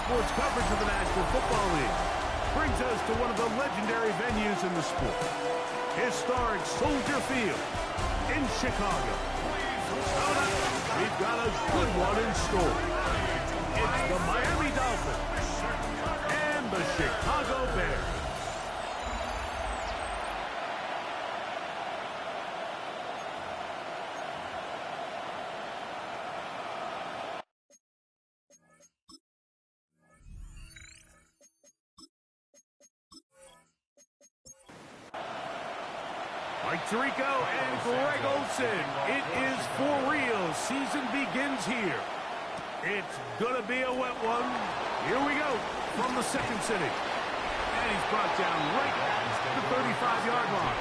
sports coverage of the National Football League brings us to one of the legendary venues in the sport, historic Soldier Field in Chicago. We've got a good one in store. It's the Miami Dolphins and the Chicago Bears. Mike Tirico and Greg Olsen. It is for real. Season begins here. It's going to be a wet one. Here we go from the second city. And he's brought down right at the 35-yard line.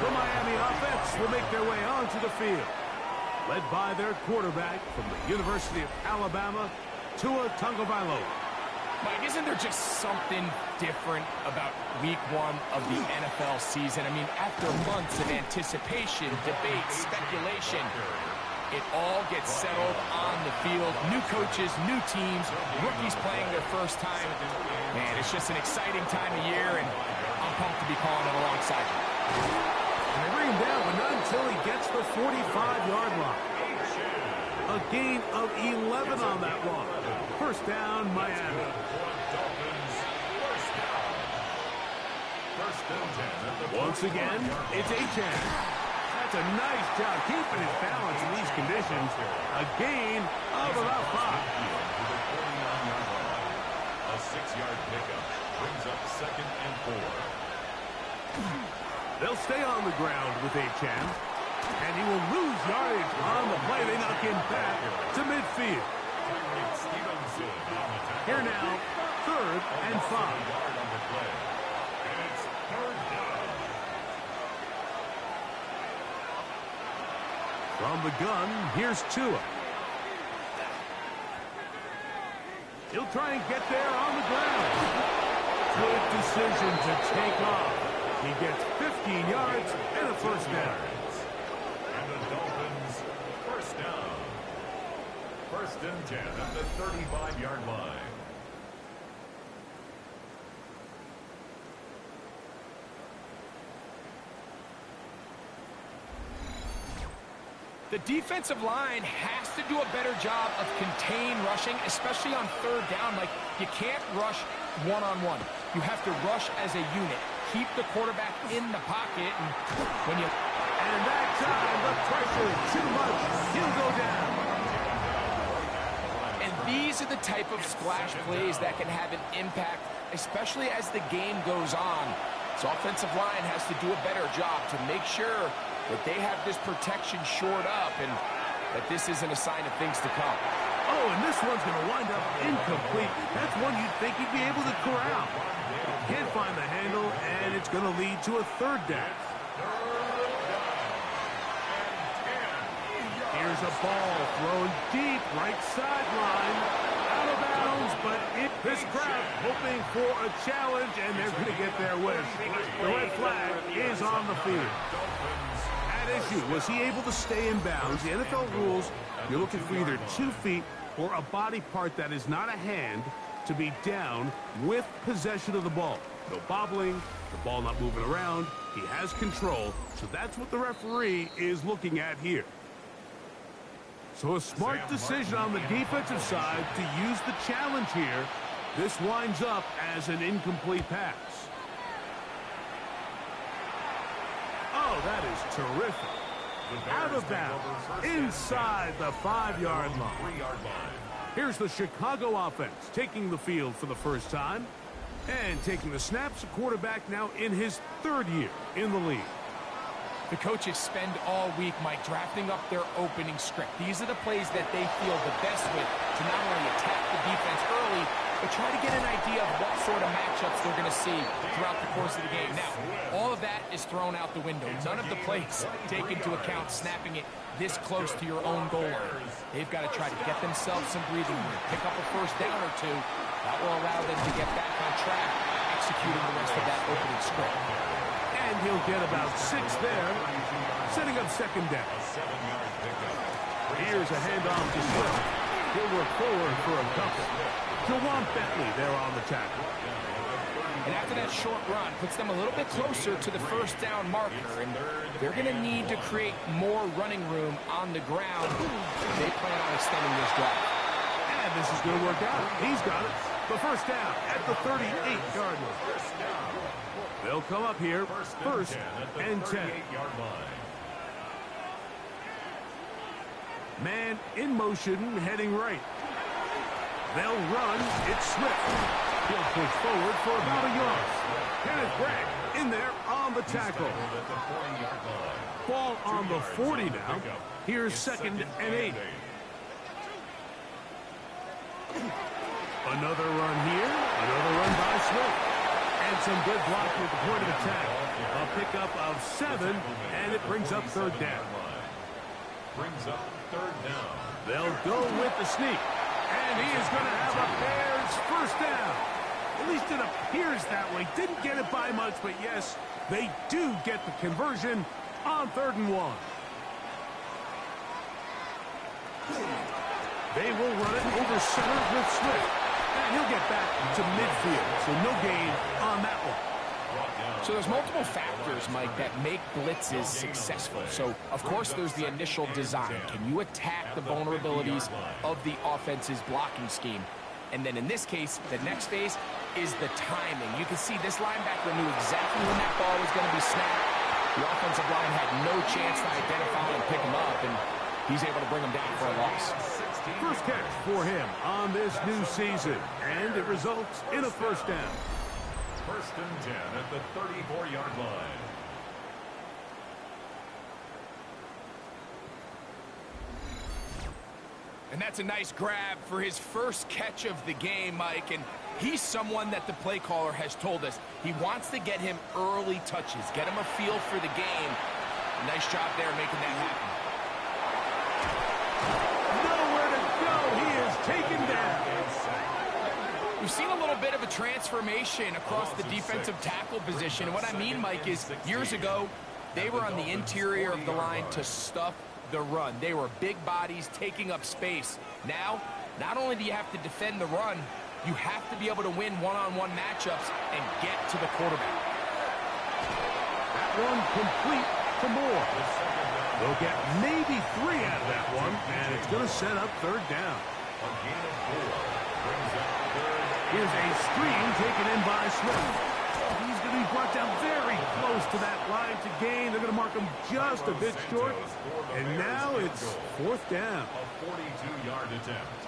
The Miami offense will make their way onto the field, led by their quarterback from the University of Alabama, Tua Tagovailoa. Mike, isn't there just something different about week one of the NFL season? I mean, after months of anticipation, debate, speculation, it all gets settled on the field. New coaches, new teams, rookies playing their first time. Man, it's just an exciting time of year, and I'm pumped to be calling it alongside you. And they bring him down, but not until he gets the 45-yard line. A gain of 11 on that one. First down, Miami. Once again, it's Achan. That's a nice job keeping his balance in these conditions. A gain of about 5. A 6-yard pickup brings up 2nd and 4. They'll stay on the ground with Achan, and he will lose yardage on the play. They knock him back to midfield. Here now, 3rd and 5. From the gun, here's Tua. He'll try and get there on the ground. Good decision to take off. He gets 15 yards and a first down. And the Dolphins, first down. 1st and 10 at the 35-yard line. The defensive line has to do a better job of contained rushing, especially on 3rd down. Like, you can't rush one-on-one. You have to rush as a unit. Keep the quarterback in the pocket, and when you... And that time, the pressure too much. He'll go down. And these are the type of splash plays that can have an impact, especially as the game goes on. So offensive line has to do a better job to make sure that they have this protection shored up and that this isn't a sign of things to come. Oh, and this one's going to wind up incomplete. That's one you'd think he'd be able to corral. Can't find the handle, and it's going to lead to a 3rd down. Here's a ball thrown deep, right sideline. Out of bounds, but this crowd hoping for a challenge, and they're going to get their wish. The red flag is on the field. Issue. Was he able to stay in bounds? The NFL rules, you're looking for either 2 feet or a body part that is not a hand to be down with possession of the ball. No bobbling, the ball not moving around. He has control, so that's what the referee is looking at here. So a smart decision on the defensive side to use the challenge here. This winds up as an incomplete pass. Oh, that is terrific. Out of bounds, inside the 5-yard line. Here's the Chicago offense taking the field for the first time and taking the snaps. A quarterback now in his 3rd year in the league. The coaches spend all week, Mike, drafting up their opening script. These are the plays that they feel the best with to not only attack the defense early, but try to get an idea of what sort of matchups they're going to see throughout the course of the game. Now, all of that is thrown out the window. None of the plays take into account snapping it this close to your own goal line. They've got to try to get themselves some breathing room, pick up a first down or 2. That will allow them to get back on track, executing the rest of that opening script. And he'll get about 6 there, setting up 2nd down. Here's a handoff to Swift. He'll work forward for a couple. Jawan Bentley there on the tackle. And after that short run, puts them a little bit closer to the first down marker. And they're going to need to create more running room on the ground. They plan on extending this drive. And this is going to work out. He's got it. The first down at the 38-yard line. They'll come up here first and 10. Man in motion, heading right. They'll run. It's Swift. He'll push forward for about a yard. Kenneth Bragg in there on the tackle. Ball on the 40 now. Here's 2nd and 8. Another run here. Another run by Swift. And some good blocking at the point of attack. A pickup of 7, and it brings up 3rd down. Brings up 3rd down. They'll go with the sneak. And he is going to have a Bears first down. At least it appears that way. Didn't get it by much, but yes, they do get the conversion on 3rd and 1. They will run it over center with Swift. And he'll get back to midfield, so no gain on that one. So there's multiple factors, Mike, that make blitzes successful. So, of course, there's the initial design. Can you attack the vulnerabilities of the offense's blocking scheme? And then in this case, the next phase is the timing. You can see this linebacker knew exactly when that ball was going to be snapped. The offensive line had no chance to identify and pick him up, and he's able to bring him down for a loss. First catch for him on this new season, and it results in a first down. 1st and 10 at the 34-yard line. And that's a nice grab for his first catch of the game, Mike. And he's someone that the play caller has told us he wants to get him early touches, get him a feel for the game. Nice job there making that happen. Nowhere to go. He is taken down. We've seen a little bit of a transformation across the defensive tackle position. And what I mean, Mike, is years ago, they were on the interior of the line to stuff the run. They were big bodies taking up space. Now, not only do you have to defend the run, you have to be able to win one-on-one matchups and get to the quarterback. That one complete to Moore. They'll get maybe 3 out of that one, and it's going to set up 3rd down. A gain of 4 brings up 3rd. Here's a screen taken in by Swift. He's going to be brought down very close to that line to gain. They're going to mark him just a bit short. And now it's 4th down. A 42-yard attempt.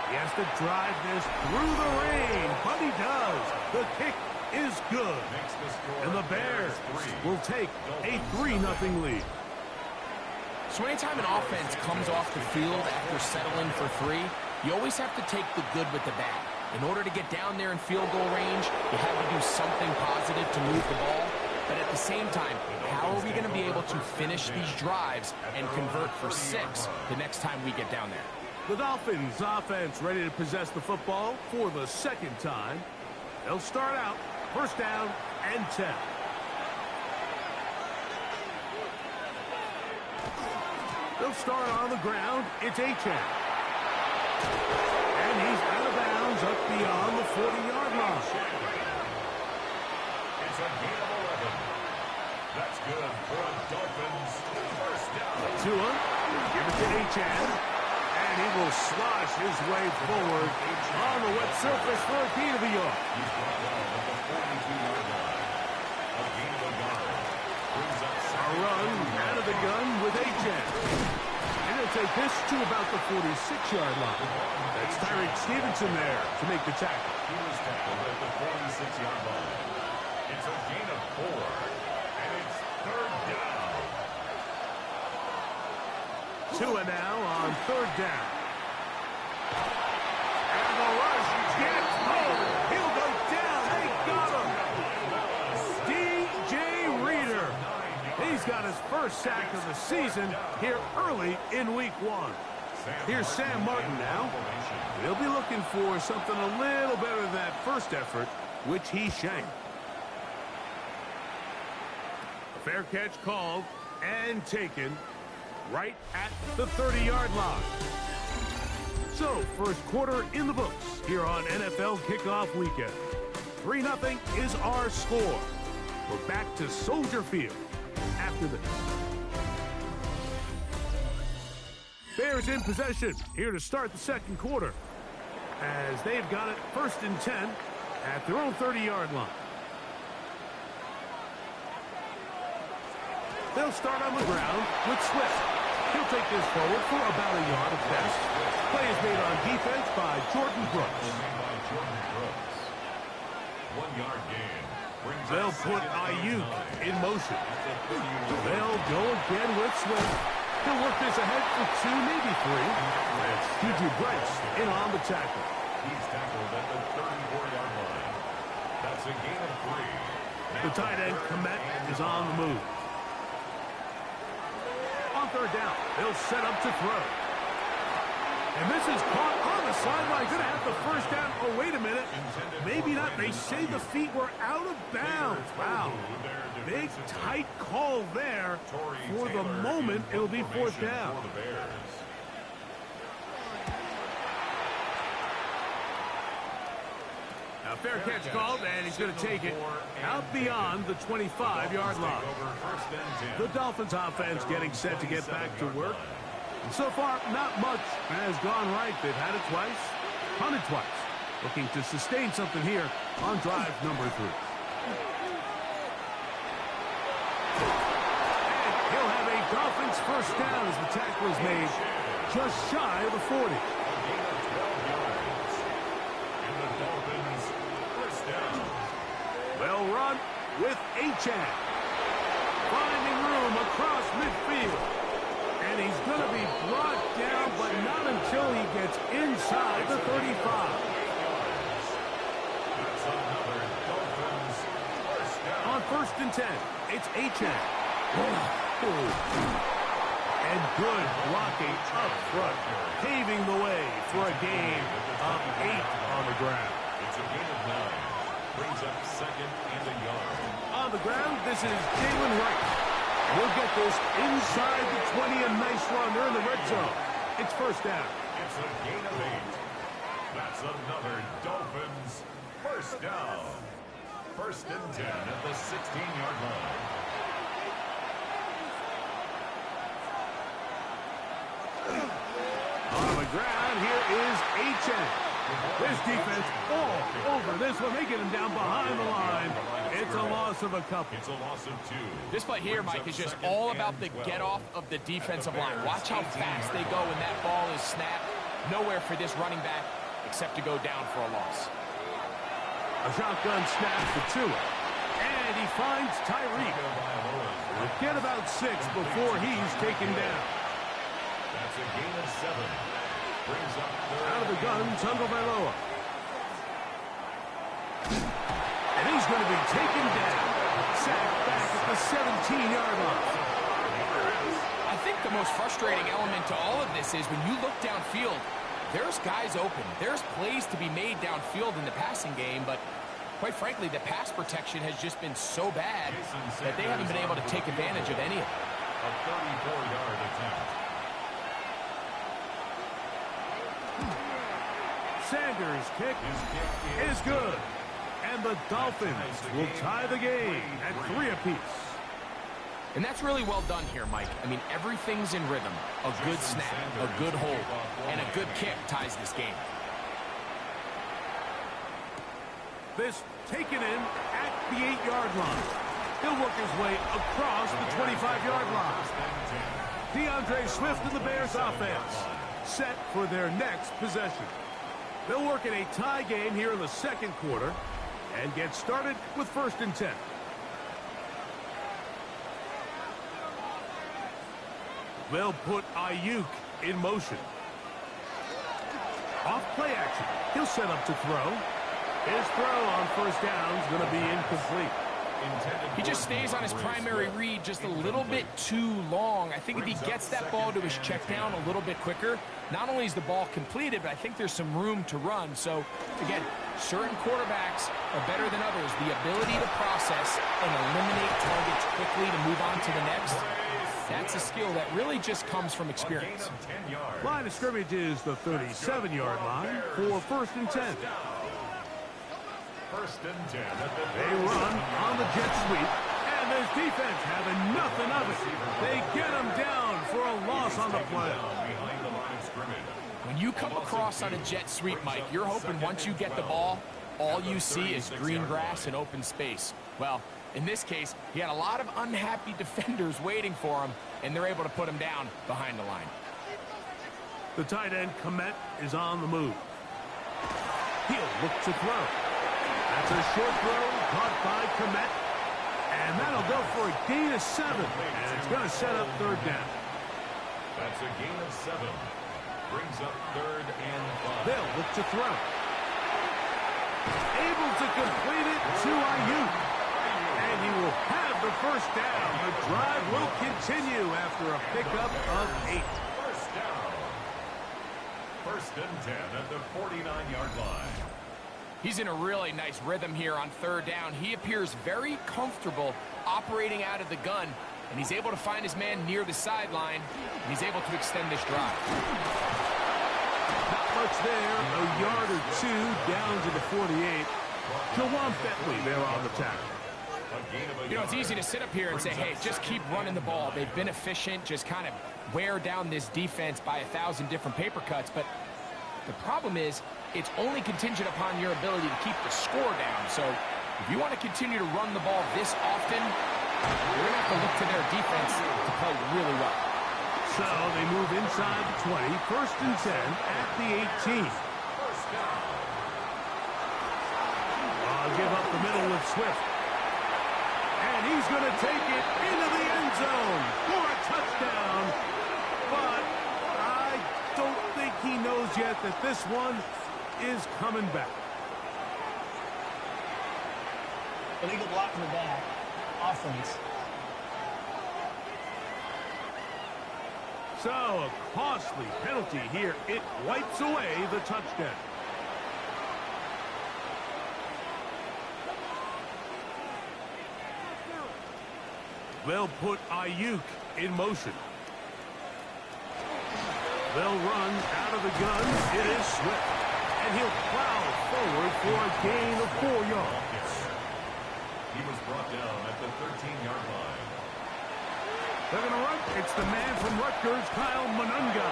He has to drive this through the rain, but he does. The kick is good. And the Bears will take a 3-0 lead. So anytime an offense comes off the field after settling for 3, you always have to take the good with the bad. In order to get down there in field goal range, you have to do something positive to move the ball. But at the same time, how are we going to be able to finish these drives and convert for 6 the next time we get down there? The Dolphins offense ready to possess the football for the 2nd time. They'll start out 1st down and 10. They'll start on the ground. It's Achane. And he's out of bounds up beyond the 40-yard line. It's a gain of 11. That's good for the Dolphins. 1st down. Tua, give it to Achane. And he will slosh his way forward on the wet surface for a gain of a yard. He's brought down at the 42-yard line. A gain of a yard. Brings up A run out of the gun with Achane. And he'll take this to about the 46-yard line. That's Tyreek Stevenson there to make the tackle. He was tackled at the 46-yard line. It's a gain of 4. And it's 3rd down. Tua now on 3rd down. And the rush gets home. He'll go down. They got him. DJ Reader. He's got his first sack of the season here early in week 1. Here's Sam Martin now. He'll be looking for something a little better than that first effort, which he shanked. A fair catch called and taken. right at the 30-yard line. So, first quarter in the books here on NFL Kickoff Weekend. 3-0 is our score. We're back to Soldier Field after this. Bears in possession here to start the second quarter, as they've got it 1st and 10 at their own 30-yard line. They'll start on the ground with Swift. He'll take this forward for about a yard at best. Play is made on defense by Jordan Brooks. 1 yard gain. They'll put Ayuk in motion. They'll go again with Swift. He'll work this ahead for 2, maybe 3. That's Juju Brents in on the tackle. He's tackled at the 34-yard line. That's a gain of 3. The tight end, Komet, is on the move. On 3rd down, they'll set up to throw. And this is caught on the sideline. Going to have the 1st down. Oh, wait a minute. Maybe not. They say the feet were out of bounds. Wow. Big, tight call there. For the moment, it'll be 4th down. Now, fair catch called, and he's going to take it out beyond the 25-yard line. The Dolphins offense getting set to get back to work. And so far, not much has gone right. They've had it twice, punted twice. Looking to sustain something here on drive number 3. And he'll have a Dolphins 1st down as the tackle is made just shy of the 40. Well run with Achane. Finding room across midfield. And he's going to be brought down, but not until he gets inside the 35. On 1st and 10, it's Achane. And good blocking up front, paving the way for a gain of 8 on the ground. It's a gain of 9. Brings up 2nd and a yard. On the ground, this is Jalen Wright. We'll get this inside the 20, a nice run. They're in the red zone. It's 1st down. It's a gain of 8. That's another Dolphins 1st down. 1st and 10 at the 16-yard line. On the ground, here is Achane. This defense all over this one. They get him down behind the line. It's a loss of a couple. It's a loss of 2. This play here, Mike, is just all about the get-off of the defensive line. Watch how fast they go when that ball is snapped. Nowhere for this running back except to go down for a loss. A shotgun snap to Tua. And he finds Tyreek. Get about 6 before he's taken down. That's a gain of 7. Brings up out of the gun, Tagovailoa. And he's going to be taken down. Sacked back at the 17-yard line. I think the most frustrating element to all of this is when you look downfield, there's guys open. There's plays to be made downfield in the passing game, but quite frankly, the pass protection has just been so bad that they haven't been able to take advantage of any of it. A 34-yard attempt. Sanders' kick is good. And the Dolphins will tie the game at 3 apiece. And that's really well done here, Mike. I mean, everything's in rhythm. A good snap, a good hold, and a good kick ties this game. This taken in at the 8-yard line. He'll work his way across the 25-yard line. DeAndre Swift and the Bears offense set for their next possession. They'll work in a tie game here in the second quarter and get started with 1st and 10. They'll put Ayuk in motion. Off play action. He'll set up to throw. His throw on 1st down is going to be incomplete. He just stays on his primary read just a little bit too long. I think if he gets that ball to his check down a little bit quicker, not only is the ball completed, but I think there's some room to run. So, again, certain quarterbacks are better than others. The ability to process and eliminate targets quickly to move on to the next, That's a skill that really just comes from experience. Line of scrimmage is the 37-yard line for 1st and 10. First and 10 at the They run on the jet sweep, and this defense having nothing of it. They get them down for a loss on the play. behind the line of scrimmage. When you come across on a jet sweep, Mike, you're hoping once you get the ball, all you see is green grass and open space. Well, in this case, he had a lot of unhappy defenders waiting for him, and they're able to put him down behind the line. The tight end, Komet, is on the move. He'll look to throw. That's a short throw caught by Komet, and that'll go for a gain of 7, and it's going to set up 3rd down. That's a gain of 7. Brings up 3rd and 5. They'll look to throw. Able to complete it to Ayuk. And he will have the 1st down. The drive will continue after a pickup of 8. First down. 1st and 10 at the 49-yard line. He's in a really nice rhythm here on 3rd down. He appears very comfortable operating out of the gun, and he's able to find his man near the sideline, and he's able to extend this drive. Not much there. A yard or 2 down to the 48. Jawan Bentley there on the tackle. You know, it's easy to sit up here and say, hey, just keep running the ball. They've been efficient, just kind of wear down this defense by 1,000 different paper cuts. But the problem is, it's only contingent upon your ability to keep the score down. So if you want to continue to run the ball this often, you're going to have to look to their defense to play really well. So they move inside the 20, 1st and 10 at the 18. I'll give up the middle with Swift. And he's going to take it into the end zone for a touchdown. But I don't think he knows yet that this one is coming back. Illegal block in the back. Offense. So a costly penalty here. It wipes away the touchdown. They'll put Ayuk in motion. They'll run out of the gun. It is Swift. And he'll plow forward for a gain of 4 yards. He was brought down at the 13-yard line. They're going to run. It's the man from Rutgers, Kyle Monunga.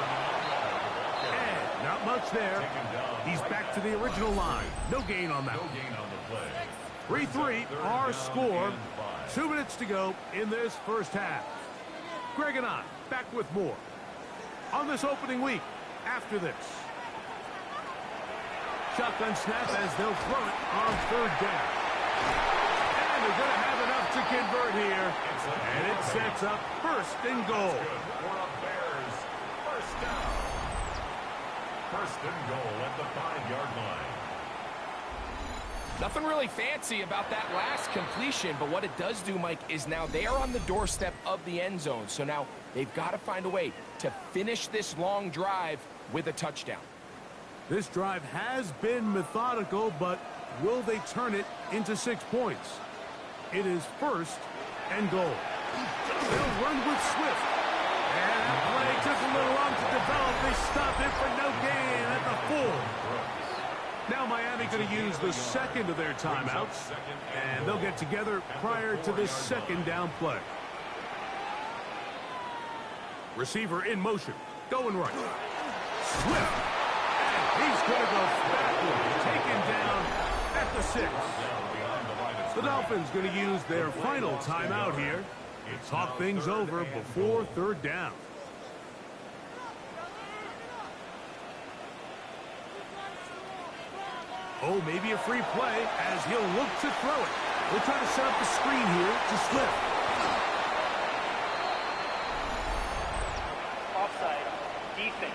And not much there. He's back to the original line. No gain on that. No gain on the play. 3-3, our score. 2 minutes to go in this 1st half. Greg and I back with more on this opening week after this. Shotgun snap as they'll throw it on 3rd down. And they're going to have enough to convert here. And it sets up 1st and goal. For the Bears. First down. 1st and goal at the 5-yard line. Nothing really fancy about that last completion, but what it does do, Mike, is now they are on the doorstep of the end zone. So now they've got to find a way to finish this long drive with a touchdown. This drive has been methodical, but will they turn it into 6 points? It is 1st and goal. They'll run with Swift. And that play took a little long to develop. They stop it for no gain at the 4. Now Miami going to use the 2nd of their timeouts, and they'll get together prior to this 2nd down play. Receiver in motion, going right. Swift, and he's going to go backward, taken down at the 6. The Dolphins going to use their final timeout here. Talk things over before 3rd down. Oh, maybe a free play as he'll look to throw it. We'll try to set up the screen here to Swift. Offside. Defense.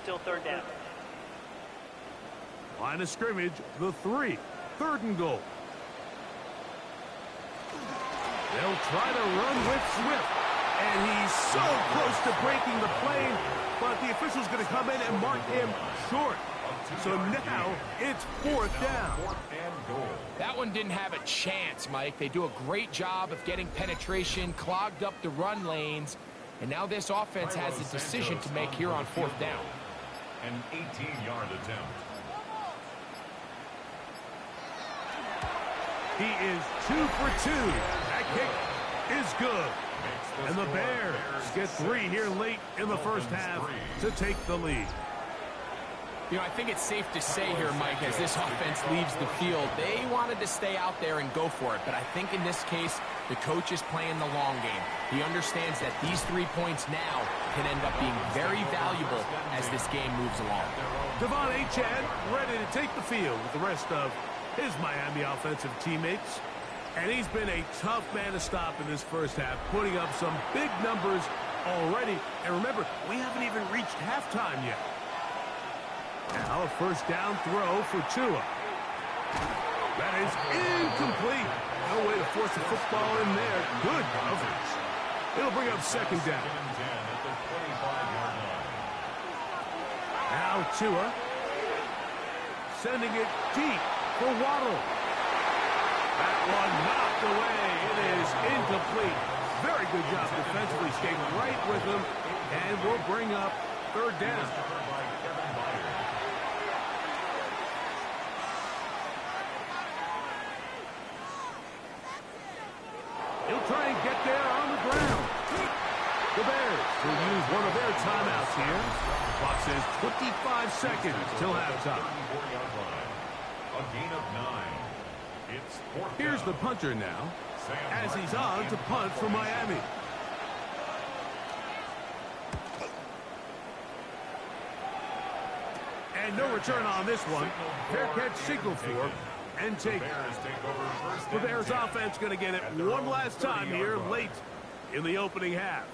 Still 3rd down. Line of scrimmage, the 3. 3rd and goal. They'll try to run with Swift. And he's so close to breaking the plane, but the official's going to come in and mark him short. So now it's fourth down. Fourth and goal. That one didn't have a chance, Mike. They do a great job of getting penetration, clogged up the run lanes, and now this offense has a decision to make here on fourth down. An 18-yard attempt. He is 2 for 2. That kick is good. And the Bears get 3 here late in the first half to take the lead. You know, I think it's safe to say here, Mike, as this offense leaves the field, they wanted to stay out there and go for it. But I think in this case, the coach is playing the long game. He understands that these 3 points now can end up being very valuable as this game moves along. Devon Achane ready to take the field with the rest of his Miami offensive teammates. And he's been a tough man to stop in this first half, putting up some big numbers already. And remember, we haven't even reached halftime yet. Now a first down throw for Tua. That is incomplete. No way to force the football in there. Good coverage. It'll bring up second down. Now Tua sending it deep for Waddle. That one knocked away. It is incomplete. Very good job defensively, staying right with him, and we'll bring up third down. He'll try and get there on the ground. The Bears will use one of their timeouts here. Clock says 25 seconds till halftime. A gain of 9. It's fourth down. Here's the punter now, as he's on to punt for Miami. And no return on this one. Fair catch signal for and take it. The Bears offense going to get it one last time here late in the opening half.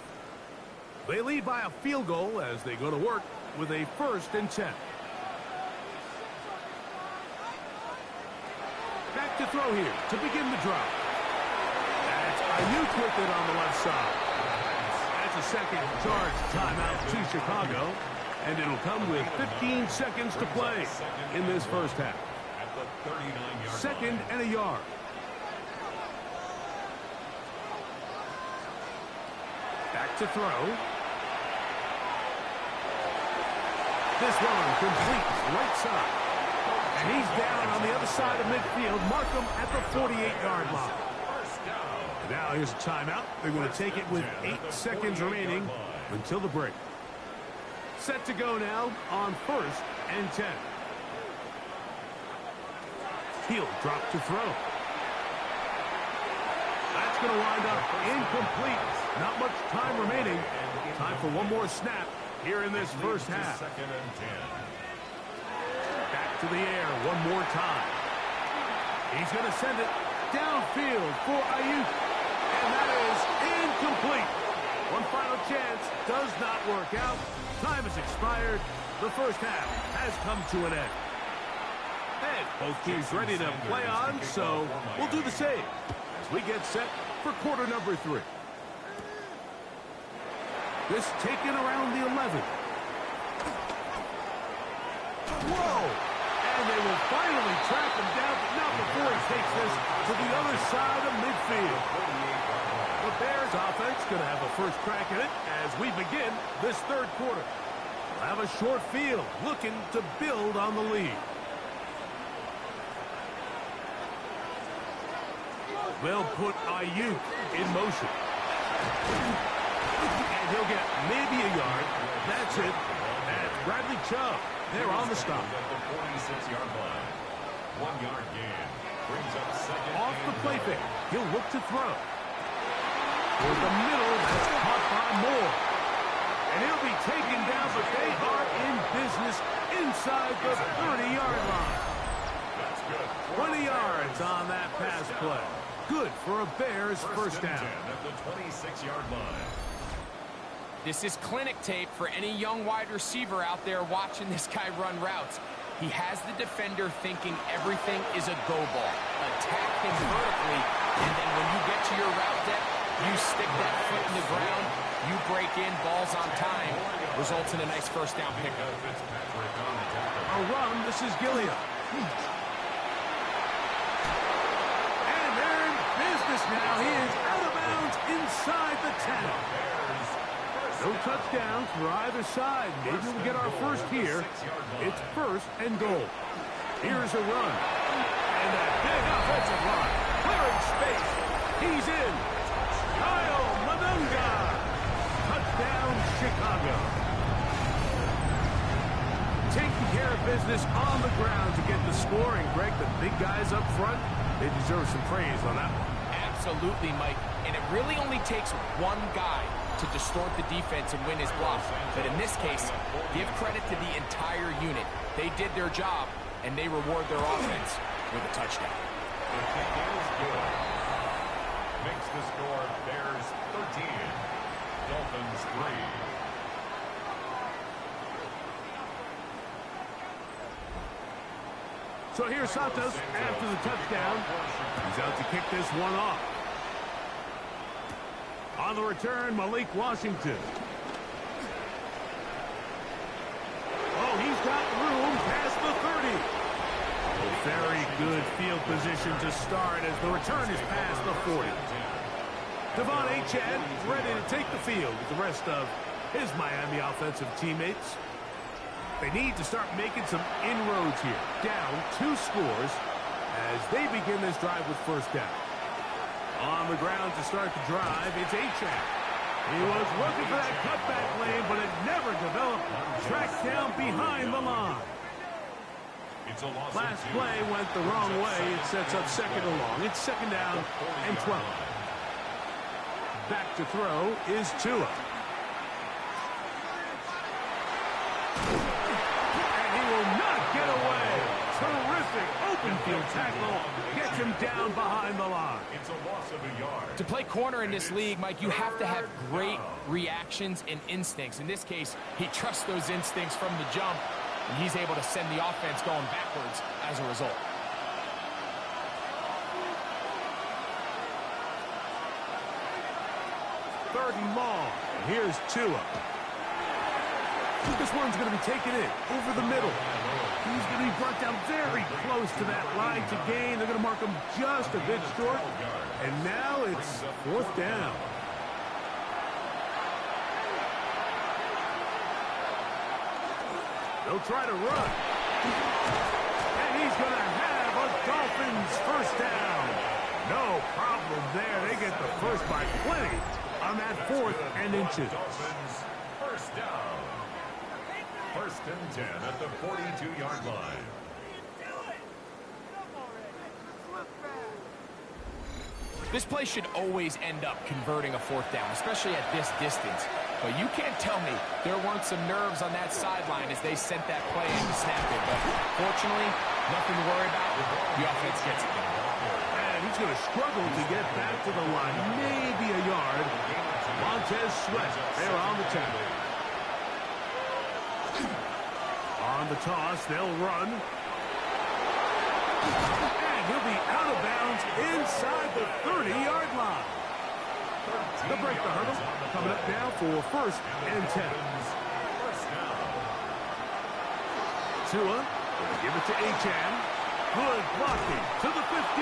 They lead by a field goal as they go to work with a 1st and 10. Back to throw here to begin the drive. That's Ayuk with it on the left side. That's a second charge timeout to Chicago. And it'll come with 15 seconds to play in this first half. 2nd and a yard. Back to throw. This one complete right side. And he's down on the other side of midfield. Mark him at the 48-yard line. Now here's a timeout. They're going to take it with 8 seconds remaining until the break. Set to go now on 1st and 10. He'll drop to throw. That's going to wind up incomplete. Not much time remaining. Time for one more snap here in this first half. Back to the air one more time. He's going to send it downfield for Ayuk. And that is incomplete. One final chance does not work out. Time has expired. The first half has come to an end. And both teams ready to play on, so we'll do the same as we get set for quarter number 3. This taken around the 11. Whoa! And they will finally track him down, but not before he takes this to the other side of midfield. The Bears offense going to have a first crack at it as we begin this third quarter. We'll have a short field looking to build on the lead. They'll put Ayuk in motion. And he'll get maybe a yard. That's it. That's Bradley Chubb. They're on the stop. At the 46-yard line. 1 yard gain. Brings up second. Off the play fake. He'll look to throw. For the middle, that's caught by Moore. And he'll be taken down, but they are in business inside the 30-yard line. That's good. 20 yards on that pass play. Good for a Bears first down. At the 26-yard line. This is clinic tape for any young wide receiver out there watching this guy run routes. He has the defender thinking everything is a go ball. Attack him vertically, and then when you get to your route depth, You stick that foot in the ground, you break in, ball's on time, results in a nice first down pickup. A run, this is Gilliam. And they're in business now. He is out of bounds inside the 10. No touchdowns for either side. Maybe we'll get our first here. It's first and goal. Here's a run. And a big offensive line. Clearing space. He's in. Kyle Manunga. Touchdown, Chicago. Taking care of business on the ground to get the scoring. Greg, the big guys up front, they deserve some praise on that one. Absolutely, Mike. And it really only takes one guy to distort the defense and win his block. But in this case, give credit to the entire unit. They did their job, and they reward their offense with a touchdown. The kick is good. Makes the score Bears 13, Dolphins 3. So here's Santos after the touchdown. He's out to kick this one off. On the return, Malik Washington. Oh, he's got room past the 30. A very good field position to start as the return is past the 40. Devon Achane ready to take the field with the rest of his Miami offensive teammates. They need to start making some inroads here. Down 2 scores as they begin this drive with first down. On the ground to start the drive, it's Achane. He was looking for that cutback lane, but it never developed. Tracked down behind the line. Last play went the wrong way. It sets up second and long. It's second down and 12. Back to throw is Tua. And he will not get away. Terrific open field tackle. Gets him down behind the line. It's a loss of a yard. To play corner in this league, Mike, you have to have great reactions and instincts. In this case, he trusts those instincts from the jump, and he's able to send the offense going backwards as a result. Third and long. Here's Tua. This one's going to be taken in over the middle. He's going to be brought down very close to that line to gain. They're going to mark him just a bit short. And now it's fourth down. They'll try to run. And he's going to have a Dolphins first down. No problem there. They get the first by plenty on that 4th and inches. Dolphins first down. First and 10 at the 42-yard line. This play should always end up converting a fourth down, especially at this distance. But you can't tell me there weren't some nerves on that sideline as they sent that play in to snap it. But fortunately, nothing to worry about. The offense gets it. And he's going to struggle to get back to the line. Maybe a yard. Montez Sweat there on the tackle. On the toss, they'll run. And he'll be out of bounds inside the 30-yard line. They'll break the hurdle. Coming up now for first and 10. Tua will give it to Achane. Good blocking to the 15.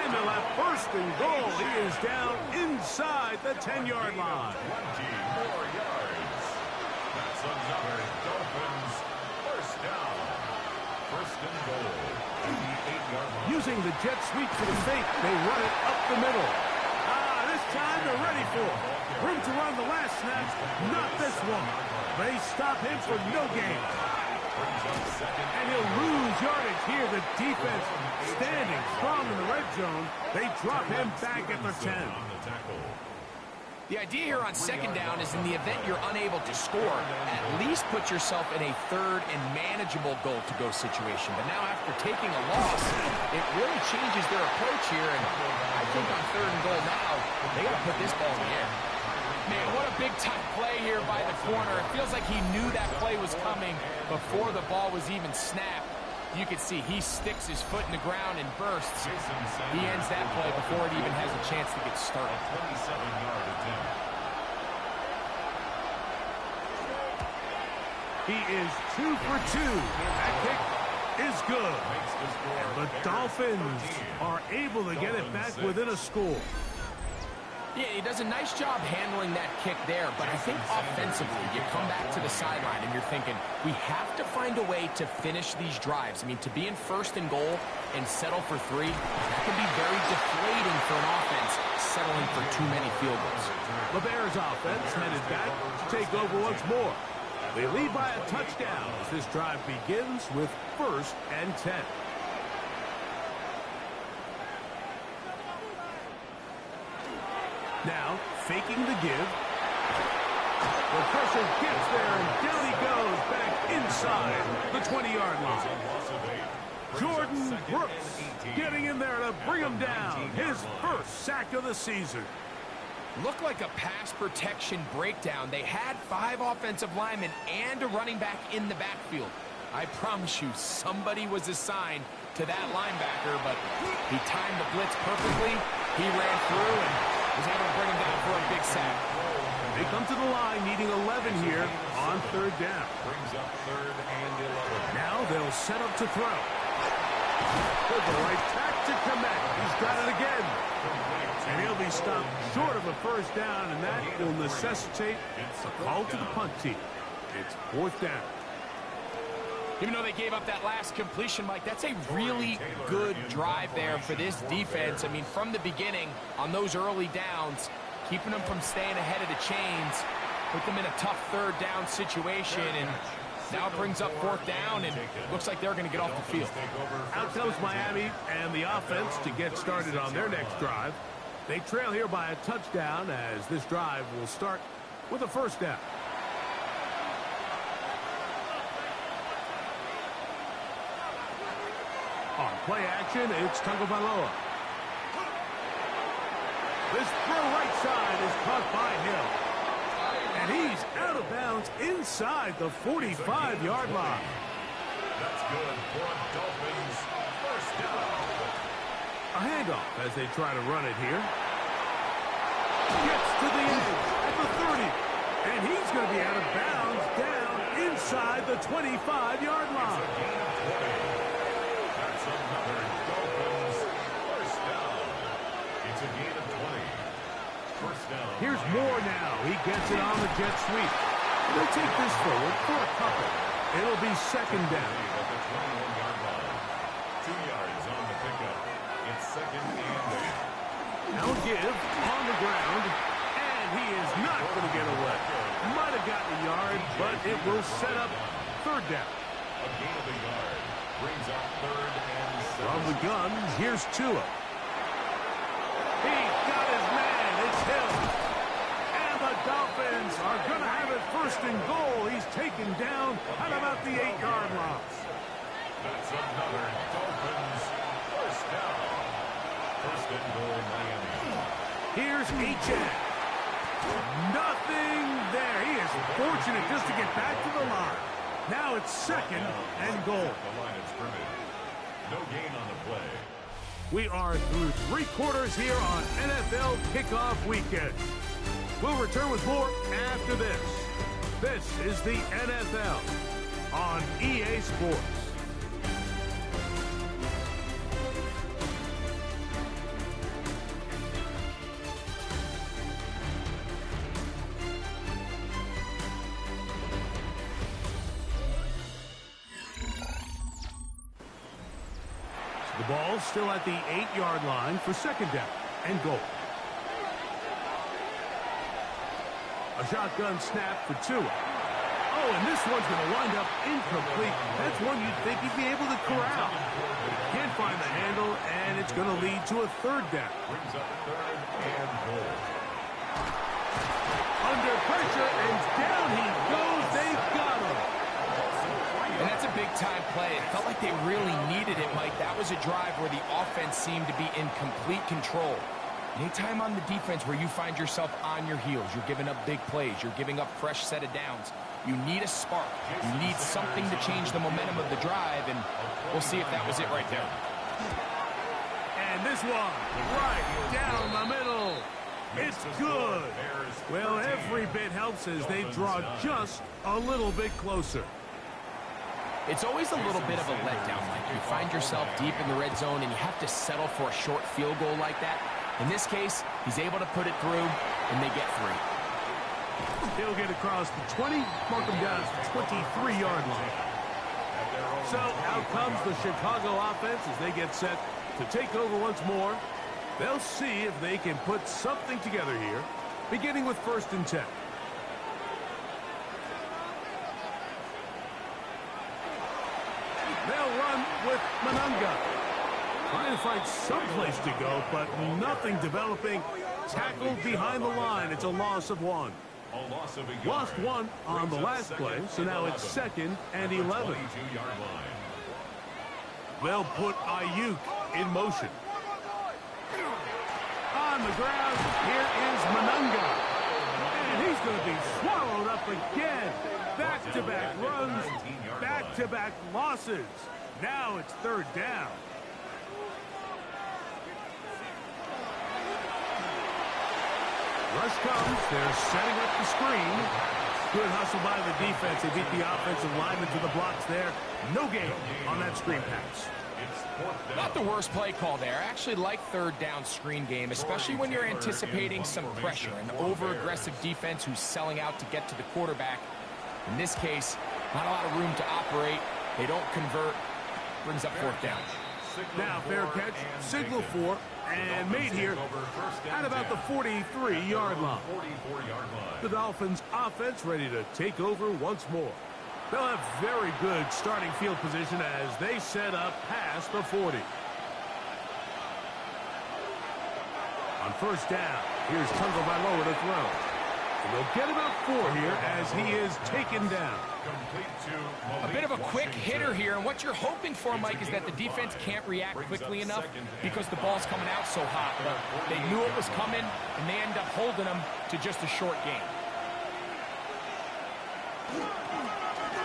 And they'll have first and goal. He is down inside the 10-yard line. 20 more yards. That's another Dolphins first down. First and goal. 8-yard line. Using the jet sweep to the fake, they run it up the middle. This time they're ready for it. Room to run the last snap, not this one. They stop him for no gain. And he'll lose yardage here. The defense standing strong in the red zone. They drop him back at the 10. The idea here on second down is in the event you're unable to score, at least put yourself in a third and manageable goal-to-go situation. But now after taking a loss, it really changes their approach here. And I think on third and goal now, they got to put this ball in the air. Man, what a big-time play here by the corner. It feels like he knew that play was coming before the ball was even snapped. You can see he sticks his foot in the ground and bursts. He ends that play before it even has a chance to get started. 27-yard attempt. He is 2 for 2. That kick is good. And the Dolphins are able to get it back within a score. Yeah, he does a nice job handling that kick there, but I think offensively, you come back to the sideline and you're thinking, we have to find a way to finish these drives. I mean, to be in 1st and goal and settle for 3, that can be very deflating for an offense settling for too many field goals. The Bears offense headed back to take over once more. They lead by a touchdown as this drive begins with 1st and 10. Now, faking the give. The pressure gets there, and down he goes back inside the 20-yard line. Jordan Brooks getting in there to bring him down. His 1st sack of the season. Looked like a pass protection breakdown. They had 5 offensive linemen and a running back in the backfield. I promise you, somebody was assigned to that linebacker, but he timed the blitz perfectly. He ran through and was able to bring him down for a big sack. They come to the line needing 11 here on 3rd down. Brings up 3rd and 11. Now they'll set up to throw. With the right tack to connect. He's got it again. And he'll be stopped short of a 1st down, and that will necessitate a call to the punt team. It's 4th down. Even though they gave up that last completion, Mike, that's a really good drive there for this defense. I mean, from the beginning, on those early downs, keeping them from staying ahead of the chains, put them in a tough 3rd down situation, and now it brings up 4th down, and looks like they're going to get off the field. Out comes Miami and the offense to get started on their next drive. They trail here by a touchdown as this drive will start with a 1st down. On play action, it's Tagovailoa. This throw right side is caught by Hill. And he's out of bounds inside the 45-yard line. That's good for Dolphins. 1st down. A handoff as they try to run it here. Gets to the edge at the 30. And he's going to be out of bounds down inside the 25-yard line. That's another Dolphins 1st down. It's a gain of 20. 1st down. Here's Moore now. He gets it on the jet sweep. They'll take this forward for a couple. It'll be 2nd down. At the 21-yard line. 2 yards on the pickup. It's 2nd and 8. Now give on the ground, and he is not going to get away. Might have gotten a yard, but it will set up 3rd down. A gain of a yard. Brings up 3rd and 7. From the gun, here's Tua. He got his man. It's Hill. And the Dolphins are going to have it 1st and goal. He's taken down at about the 8-yard line. That's another Dolphins 1st down. 1st and goal, Miami. Here's Achane. Nothing there. He is fortunate just to get back to the line. Now it's 2nd and goal. The line of scrimmage. No gain on the play. We are through 3 quarters here on NFL Kickoff Weekend. We'll return with more after this. This is the NFL on EA Sports. The ball still at the 8-yard line for 2nd down and goal. A shotgun snap for Tua. Oh, and this one's going to wind up incomplete. That's one you'd think he'd be able to corral. But he can't find the handle, and it's going to lead to a 3rd down. Brings up 3rd and goal. Under pressure, and down he goes. They've got him. And that's a big-time play. It felt like they really needed it, Mike. That was a drive where the offense seemed to be in complete control. Anytime on the defense where you find yourself on your heels, you're giving up big plays, you're giving up fresh set of downs, you need a spark. You need something to change the momentum of the drive, and we'll see if that was it right there. And this one, right down the middle. It's good. Well, every bit helps as they draw just a little bit closer. It's always a little bit of a letdown, Mike. You find yourself deep in the red zone, and you have to settle for a short field goal like that. In this case, he's able to put it through, and they get 3. He'll get across the 20, mark him down at the 23-yard line. So out comes the Chicago offense as they get set to take over once more. They'll see if they can put something together here, beginning with 1st and 10. They'll run with Manunga. Trying to find some place to go, but nothing developing. Tackled behind the line. It's a loss of 1. Lost 1 on the last play, so now it's 2nd and 11. They'll put Ayuk in motion. On the ground, here is Manunga. And he's going to be swallowed up again. Back-to-back runs, back-to-back losses. Now it's 3rd down. Rush comes. They're setting up the screen. Good hustle by the defense. They beat the offensive lineman to the blocks there. No gain on that screen pass. Not the worst play call there. I actually like 3rd down screen game, especially when you're anticipating some pressure. An over-aggressive defense who's selling out to get to the quarterback. In this case, not a lot of room to operate. They don't convert. Brings up 4th down. Now fair catch, signal for, and made here at about the 43-yard line. The Dolphins offense ready to take over once more. They'll have very good starting field position as they set up past the 40. On 1st down, here's Tagovailoa to throw. And they'll get about 4 here as he is taken down. A bit of a quick hitter here, and what you're hoping for, Mike, is that the defense can't react quickly enough because the ball's coming out so hot. But they knew it was coming, and they end up holding them to just a short gain.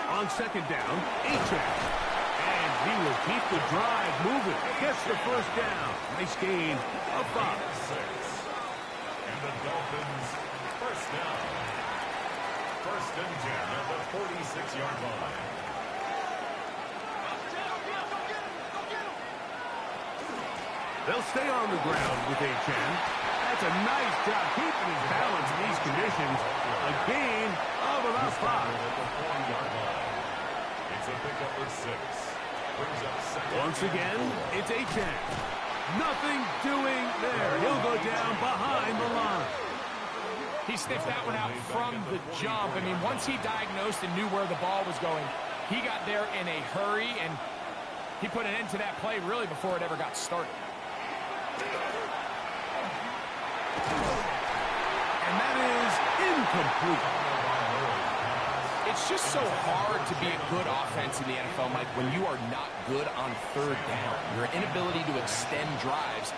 On 2nd down, Achane. And he will keep the drive moving. Gets the 1st down. Nice gain of 5. And the Dolphins, 1st down. 1st and 10 at the 46-yard line. They'll stay on the ground with Achane. That's a nice job keeping his balance in these conditions. A gain of about 5. It's a pickup with 6. Brings up 2nd. Once again, it's Achane. Nothing doing there. He'll go down behind the line. He sniffed that one out from the jump. I mean, once he diagnosed and knew where the ball was going, he got there in a hurry, and he put an end to that play really before it ever got started. And that is incomplete. It's just so hard to be a good offense in the NFL, Mike, when you are not good on 3rd down. Your inability to extend drives